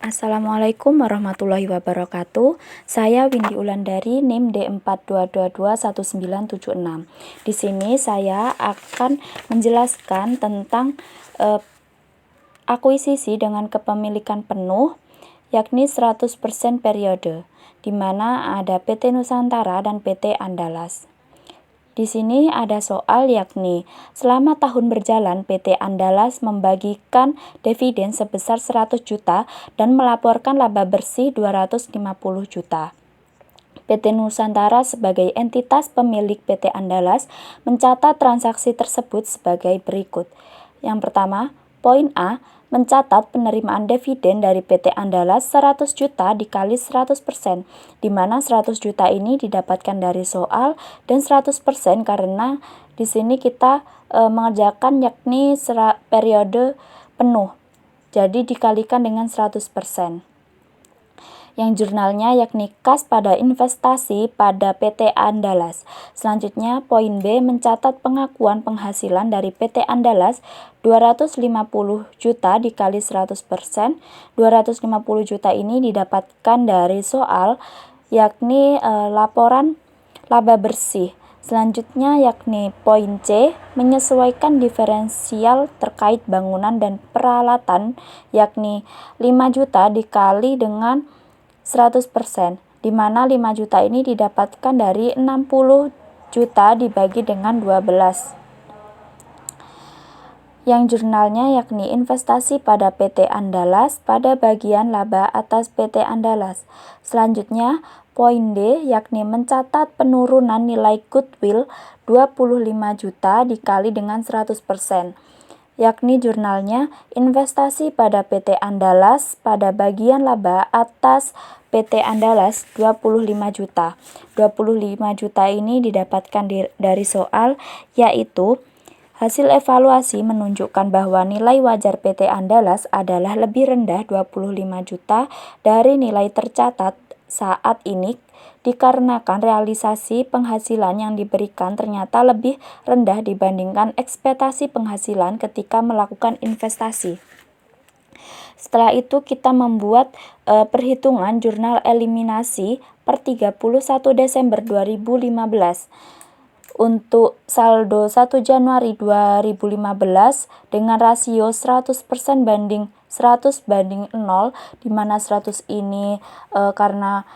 Assalamualaikum warahmatullahi wabarakatuh. Saya Windy Ulandari, NIM D42221976. Di sini saya akan menjelaskan tentang akuisisi dengan kepemilikan penuh, yakni 100% periode, di mana ada PT Nusantara dan PT Andalas. Di sini ada soal yakni, selama tahun berjalan PT Andalas membagikan dividen sebesar 100 juta dan melaporkan laba bersih 250 juta. PT Nusantara sebagai entitas pemilik PT Andalas mencatat transaksi tersebut sebagai berikut. Yang pertama, poin A, mencatat penerimaan dividen dari PT Andalas 100 juta dikali 100%, di mana 100 juta ini didapatkan dari soal dan 100% karena di sini kita mengerjakan yakni periode penuh. Jadi dikalikan dengan 100%. Yang jurnalnya yakni kas pada investasi pada PT Andalas. Selanjutnya, poin B mencatat pengakuan penghasilan dari PT Andalas 250 juta dikali 100%. 250 juta ini didapatkan dari soal yakni laporan laba bersih. Selanjutnya yakni poin C, menyesuaikan diferensial terkait bangunan dan peralatan yakni 5 juta dikali dengan 100%, di mana 5 juta ini didapatkan dari 60 juta dibagi dengan 12. Yang jurnalnya yakni investasi pada PT Andalas pada bagian laba atas PT Andalas. Selanjutnya, poin D yakni mencatat penurunan nilai goodwill 25 juta dikali dengan 100%. Yakni jurnalnya investasi pada PT Andalas pada bagian laba atas PT Andalas 25 juta. 25 juta ini didapatkan dari soal, yaitu hasil evaluasi menunjukkan bahwa nilai wajar PT Andalas adalah lebih rendah 25 juta dari nilai tercatat saat ini dikarenakan realisasi penghasilan yang diberikan ternyata lebih rendah dibandingkan ekspektasi penghasilan ketika melakukan investasi. Setelah itu kita membuat perhitungan jurnal eliminasi per 31 Desember 2015. Untuk saldo 1 Januari 2015 dengan rasio 100% banding 100 banding 0, di mana 100 ini karena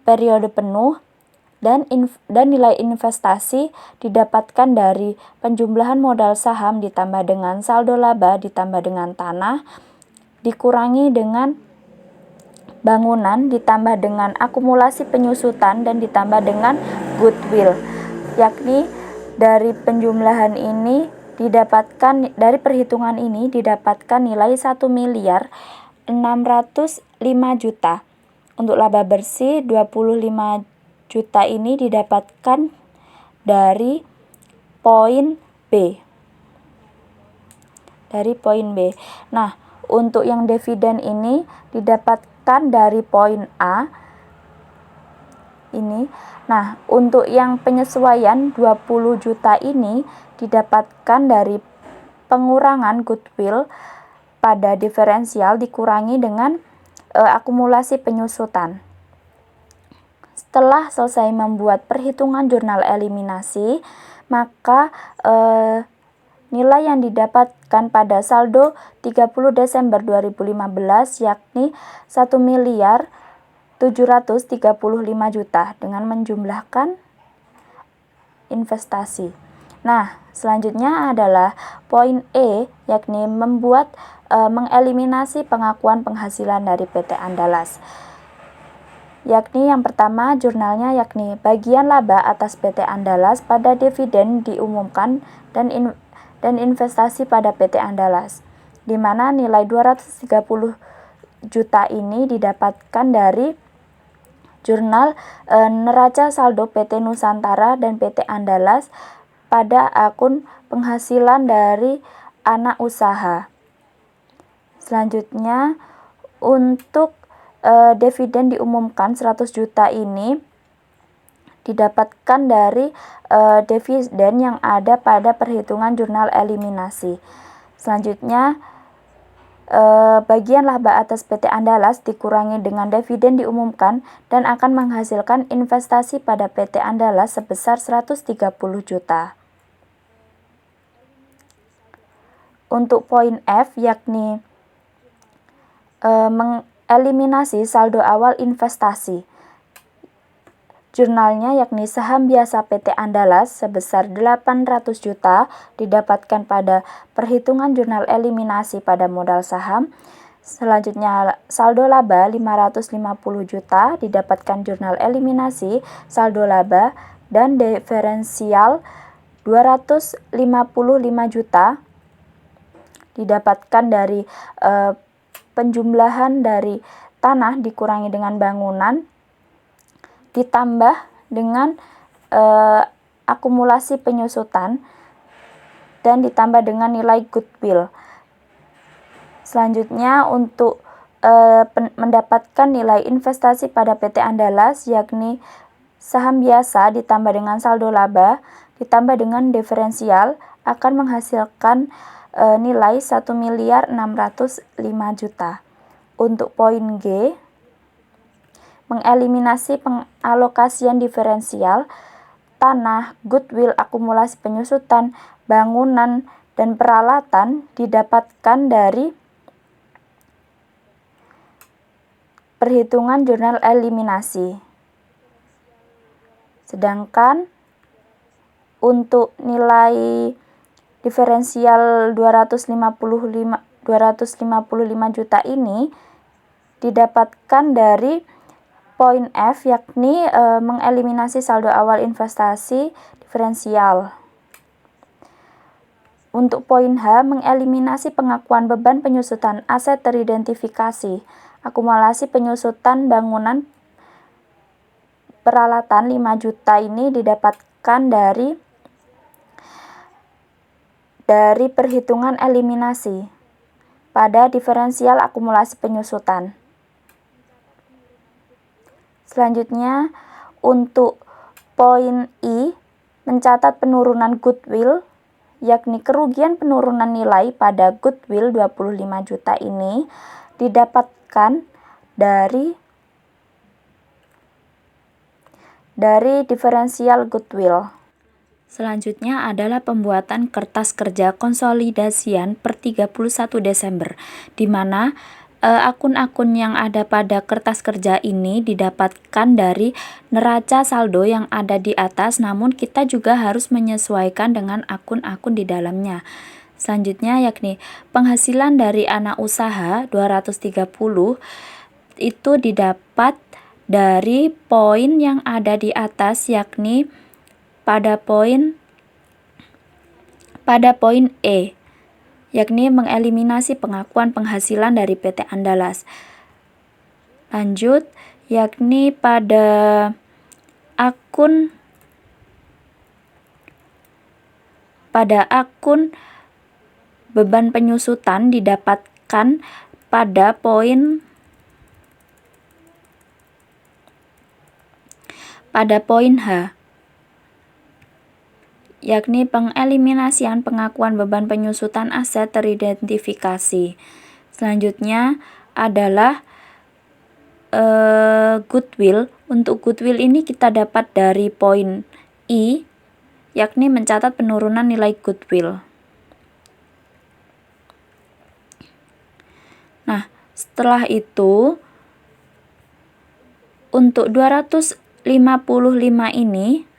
periode penuh, dan nilai investasi didapatkan dari penjumlahan modal saham ditambah dengan saldo laba ditambah dengan tanah dikurangi dengan bangunan ditambah dengan akumulasi penyusutan dan ditambah dengan goodwill, yakni dari penjumlahan ini didapatkan, dari perhitungan ini didapatkan nilai 1.605 juta. Untuk laba bersih 25 juta ini didapatkan dari poin B. Nah, untuk yang dividen ini didapatkan dari poin A. Ini. Nah, untuk yang penyesuaian 20 juta ini didapatkan dari pengurangan goodwill pada diferensial dikurangi dengan akumulasi penyusutan. Setelah selesai membuat perhitungan jurnal eliminasi, maka nilai yang didapatkan pada saldo 30 Desember 2015 yakni 1.735 juta dengan menjumlahkan investasi. Nah, selanjutnya adalah poin E, yakni mengeliminasi pengakuan penghasilan dari PT Andalas. Yakni yang pertama jurnalnya yakni bagian laba atas PT Andalas pada dividen diumumkan dan investasi pada PT Andalas, di mana nilai 230 juta ini didapatkan dari jurnal neraca saldo PT Nusantara dan PT Andalas pada akun penghasilan dari anak usaha. Selanjutnya, untuk dividen diumumkan 100 juta ini didapatkan dari dividen yang ada pada perhitungan jurnal eliminasi. Selanjutnya, bagian laba atas PT Andalas dikurangi dengan dividen diumumkan dan akan menghasilkan investasi pada PT Andalas sebesar 130 juta. Untuk poin F yakni mengeliminasi saldo awal investasi. Jurnalnya yakni saham biasa PT Andalas sebesar 800 juta didapatkan pada perhitungan jurnal eliminasi pada modal saham. Selanjutnya saldo laba 550 juta didapatkan jurnal eliminasi saldo laba dan diferensial 255 juta didapatkan dari penjumlahan dari tanah dikurangi dengan bangunan ditambah dengan akumulasi penyusutan dan ditambah dengan nilai goodwill. Selanjutnya untuk mendapatkan nilai investasi pada PT Andalas yakni saham biasa ditambah dengan saldo laba ditambah dengan diferensial akan menghasilkan nilai 1.605 juta. Untuk poin G, mengeliminasi pengalokasian diferensial, tanah, goodwill, akumulasi penyusutan, bangunan, dan peralatan didapatkan dari perhitungan jurnal eliminasi. Sedangkan untuk nilai diferensial 255 juta ini didapatkan dari poin F yakni mengeliminasi saldo awal investasi diferensial. Untuk poin H, mengeliminasi pengakuan beban penyusutan aset teridentifikasi. Akumulasi penyusutan bangunan peralatan 5 juta ini didapatkan dari perhitungan eliminasi pada diferensial akumulasi penyusutan. Selanjutnya, untuk poin I, mencatat penurunan goodwill, yakni kerugian penurunan nilai pada goodwill 25 juta ini didapatkan dari diferensial goodwill. Selanjutnya adalah pembuatan kertas kerja konsolidasian per 31 Desember, di mana akun-akun yang ada pada kertas kerja ini didapatkan dari neraca saldo yang ada di atas, namun kita juga harus menyesuaikan dengan akun-akun di dalamnya. Selanjutnya yakni penghasilan dari anak usaha 230 itu didapat dari poin yang ada di atas, yakni pada poin E, yakni mengeliminasi pengakuan penghasilan dari PT Andalas. Lanjut, yakni pada akun beban penyusutan didapatkan pada poin H, yakni pengeliminasian pengakuan beban penyusutan aset teridentifikasi. Selanjutnya adalah goodwill. Untuk goodwill ini kita dapat dari poin I, yakni mencatat penurunan nilai goodwill. Nah, setelah itu untuk 255 ini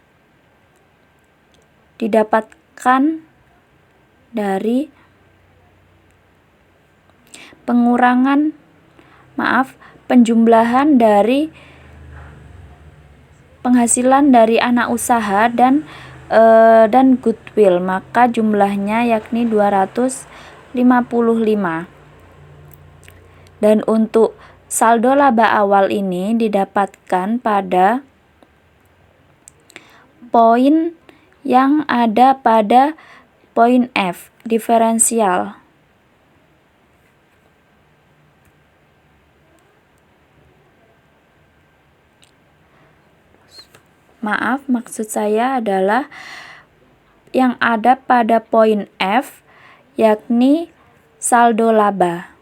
didapatkan dari penjumlahan dari penghasilan dari anak usaha dan goodwill, maka jumlahnya yakni 255. Dan untuk saldo laba awal ini didapatkan pada poin yang ada pada poin F, diferensial. Maksud saya adalah yang ada pada poin F, yakni saldo laba.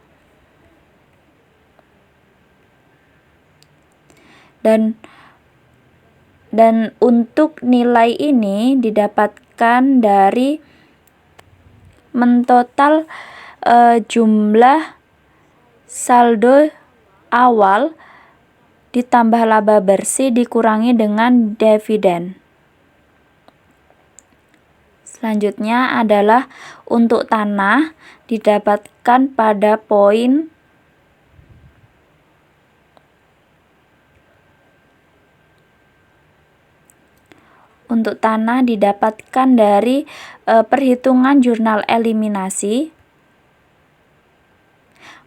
dan untuk nilai ini didapatkan dari mentotal jumlah saldo awal ditambah laba bersih dikurangi dengan dividen. Selanjutnya adalah untuk tanah didapatkan pada poin dari perhitungan jurnal eliminasi.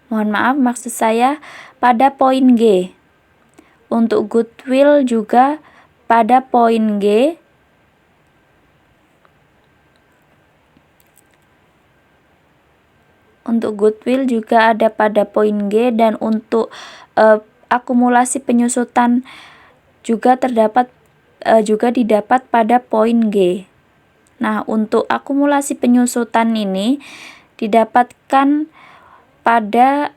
Mohon maaf, maksud saya pada poin G. Untuk goodwill juga pada poin G. Untuk goodwill juga ada pada poin G, dan untuk akumulasi penyusutan juga didapat pada poin G. Nah, untuk akumulasi penyusutan ini didapatkan pada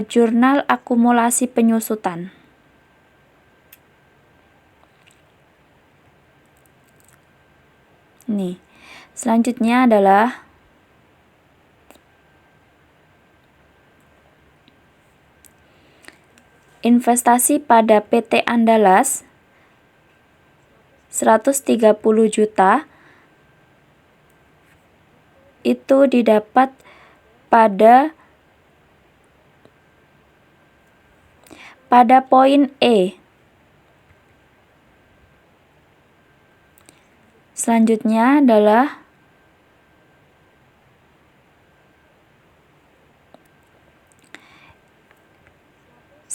jurnal akumulasi penyusutan. Nih, selanjutnya adalah investasi pada PT Andalas 130 juta itu didapat pada poin E. Selanjutnya adalah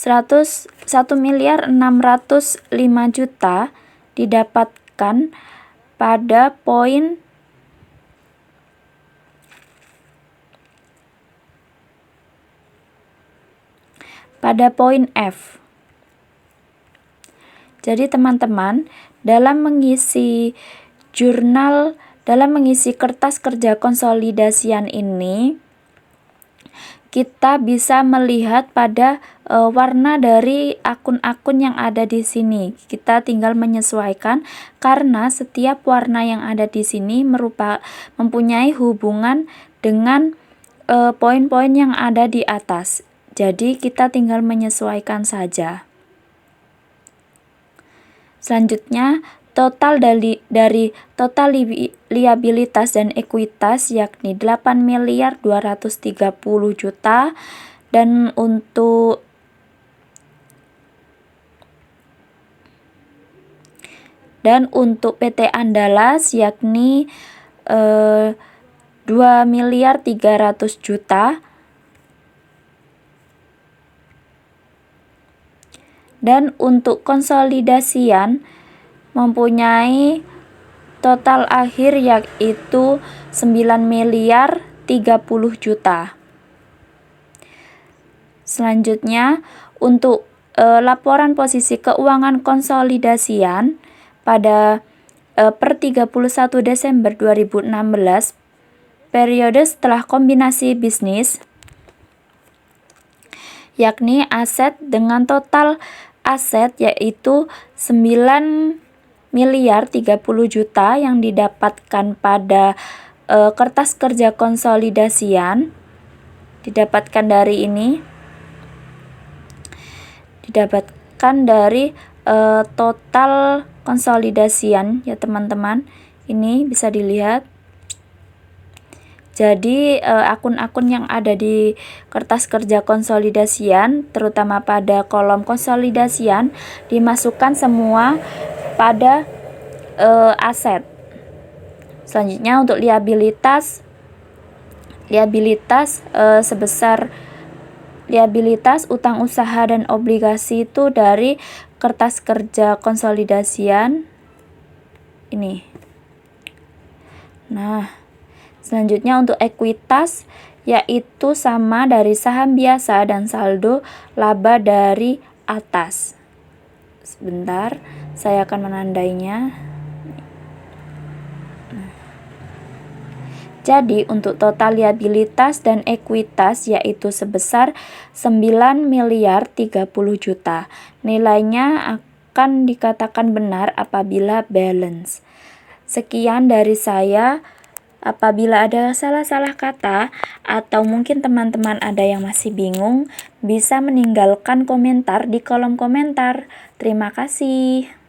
Rp1.605.000.000 didapatkan pada poin F. Jadi teman-teman, dalam mengisi kertas kerja konsolidasian ini, kita bisa melihat pada warna dari akun-akun yang ada di sini. Kita tinggal menyesuaikan karena setiap warna yang ada di sini mempunyai hubungan dengan poin-poin yang ada di atas. Jadi kita tinggal menyesuaikan saja. Selanjutnya, total dari total liabilitas dan ekuitas yakni 8.230.000.000, dan untuk PT Andalas yakni 2.300.000.000, dan untuk konsolidasian mempunyai total akhir yaitu 9.030.000.000. Selanjutnya, untuk laporan posisi keuangan konsolidasian pada per 31 Desember 2016, periode setelah kombinasi bisnis, yakni aset dengan total aset yaitu 9.030.000.000 yang didapatkan pada kertas kerja konsolidasian, didapatkan dari total konsolidasian ya teman-teman. Ini bisa dilihat. Jadi akun-akun yang ada di kertas kerja konsolidasian, terutama pada kolom konsolidasian, dimasukkan semua pada aset. Selanjutnya untuk liabilitas sebesar liabilitas utang usaha dan obligasi itu dari kertas kerja konsolidasian ini. Nah, selanjutnya untuk ekuitas yaitu sama dari saham biasa dan saldo laba dari atas. Sebentar, saya akan menandainya. Jadi untuk total liabilitas dan ekuitas yaitu sebesar 9.030.000.000. Nilainya akan dikatakan benar apabila balance. Sekian dari saya. Apabila ada salah-salah kata atau mungkin teman-teman ada yang masih bingung, bisa meninggalkan komentar di kolom komentar. Terima kasih.